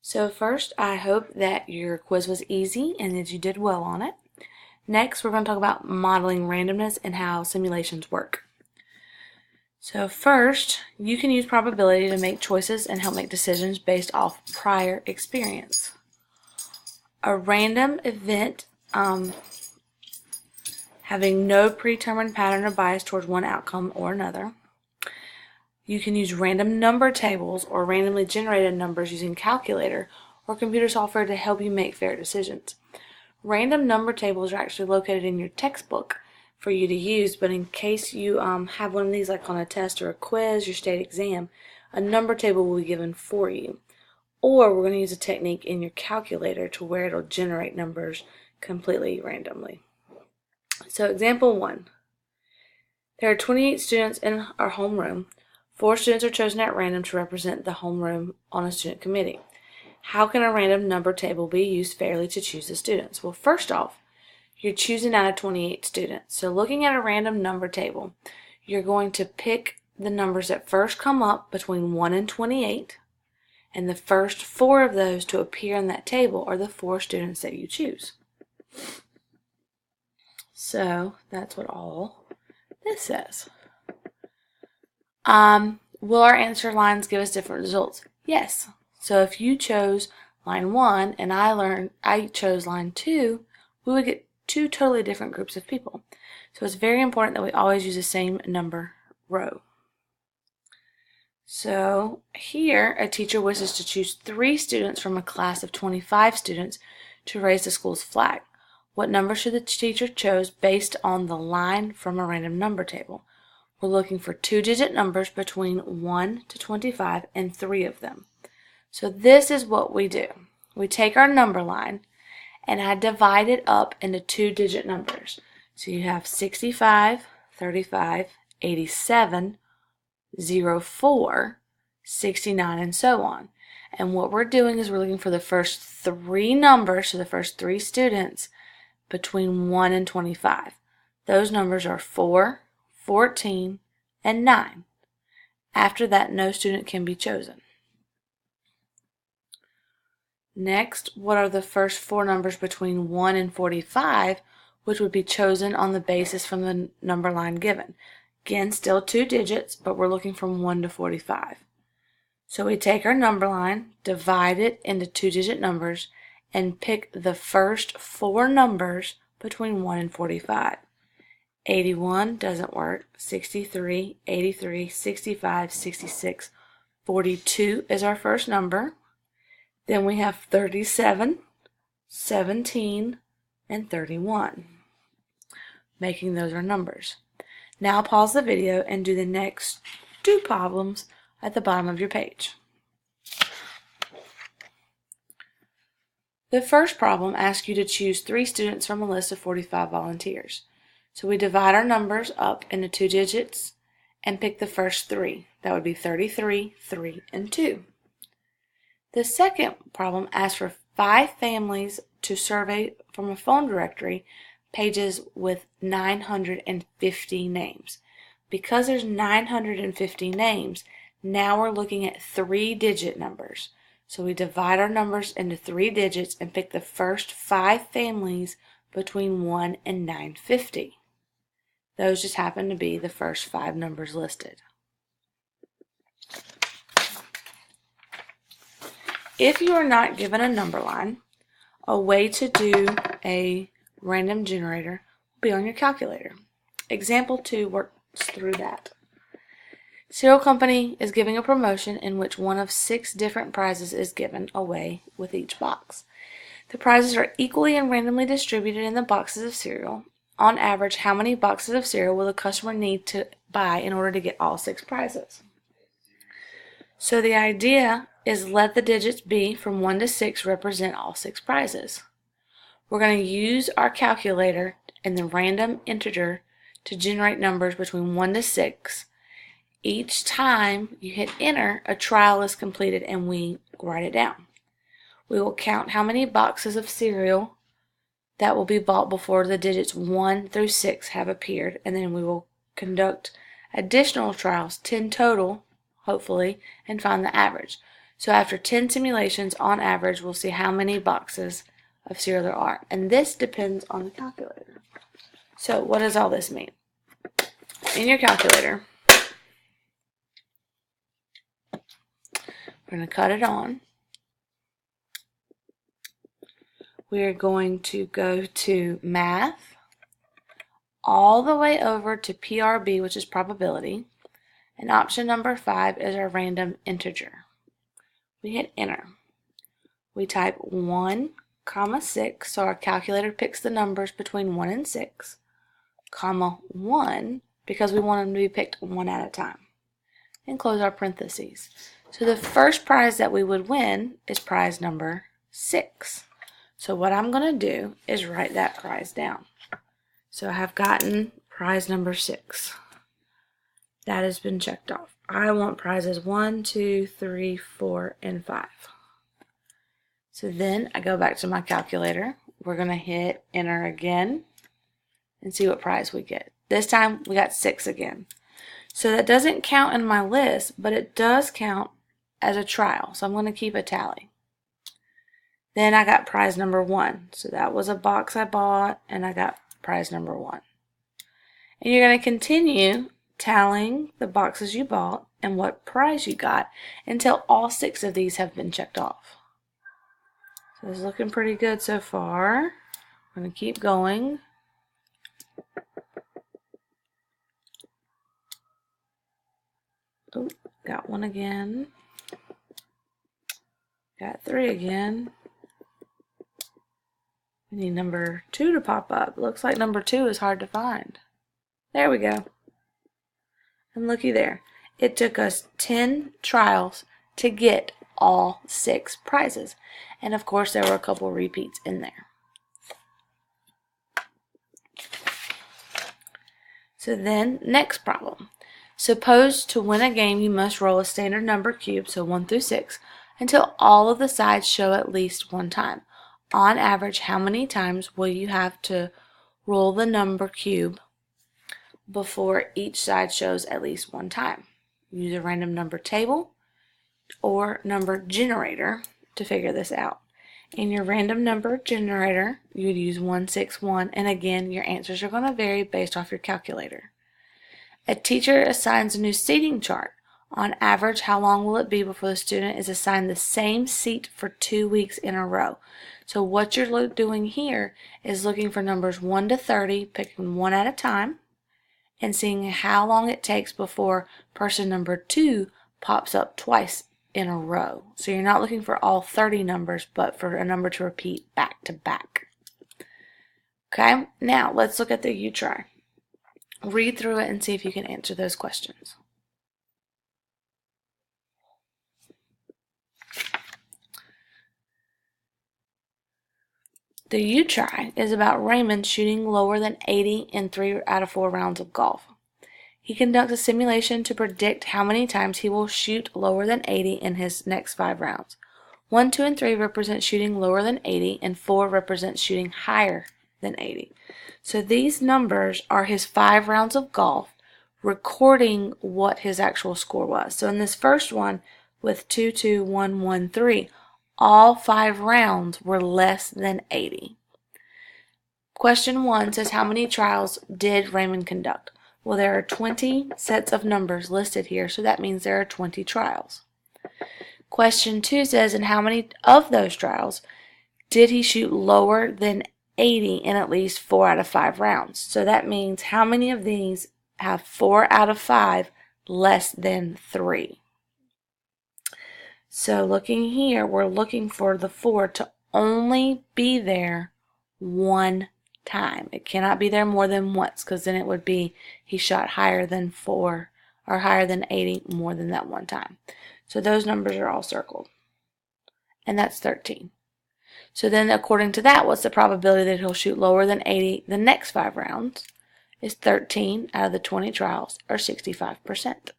So first, I hope that your quiz was easy and that you did well on it. Next, we're going to talk about modeling randomness and how simulations work. So first, you can use probability to make choices and help make decisions based off prior experience. A random event having no predetermined pattern or bias towards one outcome or another. You can use random number tables or randomly generated numbers using calculator or computer software to help you make fair decisions. Random number tables are actually located in your textbook for you to use, but in case you have one of these like on a test or a quiz, your state exam, a number table will be given for you. Or we're going to use a technique in your calculator to where it'll generate numbers completely randomly. So example 1. There are 28 students in our homeroom. 4 students are chosen at random to represent the homeroom on a student committee. How can a random number table be used fairly to choose the students? Well, first off, you're choosing out of 28 students. So looking at a random number table, you're going to pick the numbers that first come up between 1 and 28, and the first 4 of those to appear in that table are the 4 students that you choose. So that's what all this says. Will our answer lines give us different results? Yes. So if you chose line 1 and I chose line 2, we would get 2 totally different groups of people. So it's very important that we always use the same number row. So here, a teacher wishes to choose 3 students from a class of 25 students to raise the school's flag. What number should the teacher choose based on the line from a random number table? We're looking for 2-digit numbers between 1 to 25 and 3 of them. So this is what we do. We take our number line and I divide it up into 2-digit numbers. So you have 65, 35, 87, 04, 69, and so on. And what we're doing is we're looking for the first 3 numbers, so the first 3 students between 1 and 25. Those numbers are 4, 14, and 9. After that, no student can be chosen. Next, what are the first 4 numbers between 1 and 45, which would be chosen on the basis from the number line given? Again, still 2 digits, but we're looking from 1 to 45. So we take our number line, divide it into 2-digit numbers, and pick the first 4 numbers between 1 and 45. 81 doesn't work, 63, 83, 65, 66, 42 is our first number. Then we have 37, 17, and 31, making those our numbers. Now pause the video and do the next 2 problems at the bottom of your page. The first problem asks you to choose 3 students from a list of 45 volunteers. So we divide our numbers up into 2 digits and pick the first 3. That would be 33, 3, and 2. The second problem asks for 5 families to survey from a phone directory pages with 950 names. Because there's 950 names, now we're looking at 3-digit numbers. So we divide our numbers into 3 digits and pick the first 5 families between 1 and 950. Those just happen to be the first 5 numbers listed. If you are not given a number line, a way to do a random generator will be on your calculator. Example 2 works through that. Cereal Company is giving a promotion in which one of 6 different prizes is given away with each box. The prizes are equally and randomly distributed in the boxes of cereal. On average, how many boxes of cereal will the customer need to buy in order to get all 6 prizes? So the idea is let the digits be from 1 to 6 represent all 6 prizes. We're going to use our calculator and the random integer to generate numbers between 1 to 6. Each time you hit enter, a trial is completed and we write it down. We will count how many boxes of cereal that will be bought before the digits 1 through 6 have appeared, and then we will conduct additional trials, 10 total, hopefully, and find the average. So after 10 simulations, on average, we'll see how many boxes of cereal there are. And this depends on the calculator. So what does all this mean? In your calculator, we're going to cut it on. We are going to go to Math, all the way over to PRB, which is probability, and option number 5 is our random integer. We hit enter. We type 1, 6, so our calculator picks the numbers between 1 and 6, comma 1, because we want them to be picked one at a time, and close our parentheses. So the first prize that we would win is prize number 6. So what I'm going to do is write that prize down. So I have gotten prize number 6. That has been checked off. I want prizes 1, 2, 3, 4, and 5. So then I go back to my calculator. We're going to hit enter again and see what prize we get. This time we got 6 again. So that doesn't count in my list, but it does count as a trial. So I'm going to keep a tally. Then I got prize number 1. So that was a box I bought, and I got prize number 1. And you're going to continue tallying the boxes you bought and what prize you got until all 6 of these have been checked off. So it's looking pretty good so far. I'm going to keep going. Oh, got 1 again. Got 3 again. We need number 2 to pop up. Looks like number 2 is hard to find. There we go. And looky there. It took us 10 trials to get all 6 prizes. And of course there were a couple repeats in there. So then, next problem. Suppose to win a game you must roll a standard number cube, so 1 through 6, until all of the sides show at least 1 time. On average, how many times will you have to roll the number cube before each side shows at least 1 time? Use a random number table or number generator to figure this out. In your random number generator, you would use 161, and again, your answers are going to vary based off your calculator. A teacher assigns a new seating chart. On average, how long will it be before the student is assigned the same seat for 2 weeks in a row? So what you're doing here is looking for numbers 1 to 30, picking 1 at a time, and seeing how long it takes before person number 2 pops up twice in a row. So you're not looking for all 30 numbers, but for a number to repeat back to back. Okay, now let's look at the you try. Read through it and see if you can answer those questions. The you try is about Raymond shooting lower than 80 in 3 out of 4 rounds of golf. He conducts a simulation to predict how many times he will shoot lower than 80 in his next 5 rounds. 1, 2, and 3 represent shooting lower than 80, and 4 represents shooting higher than 80. So these numbers are his 5 rounds of golf, recording what his actual score was. So in this first one, with 2, 2, 1, 1, 3, all 5 rounds were less than 80. Question 1 says, how many trials did Raymond conduct? Well, there are 20 sets of numbers listed here, so that means there are 20 trials. Question 2 says, and how many of those trials did he shoot lower than 80 in at least 4 out of 5 rounds? So that means how many of these have 4 out of 5 less than 3? So looking here, we're looking for the 4 to only be there 1 time. It cannot be there more than once, because then it would be he shot higher than 4 or higher than 80 more than that 1 time. So those numbers are all circled. And that's 13. So then according to that, what's the probability that he'll shoot lower than 80 the next 5 rounds? Is 13 out of the 20 trials, or 65%.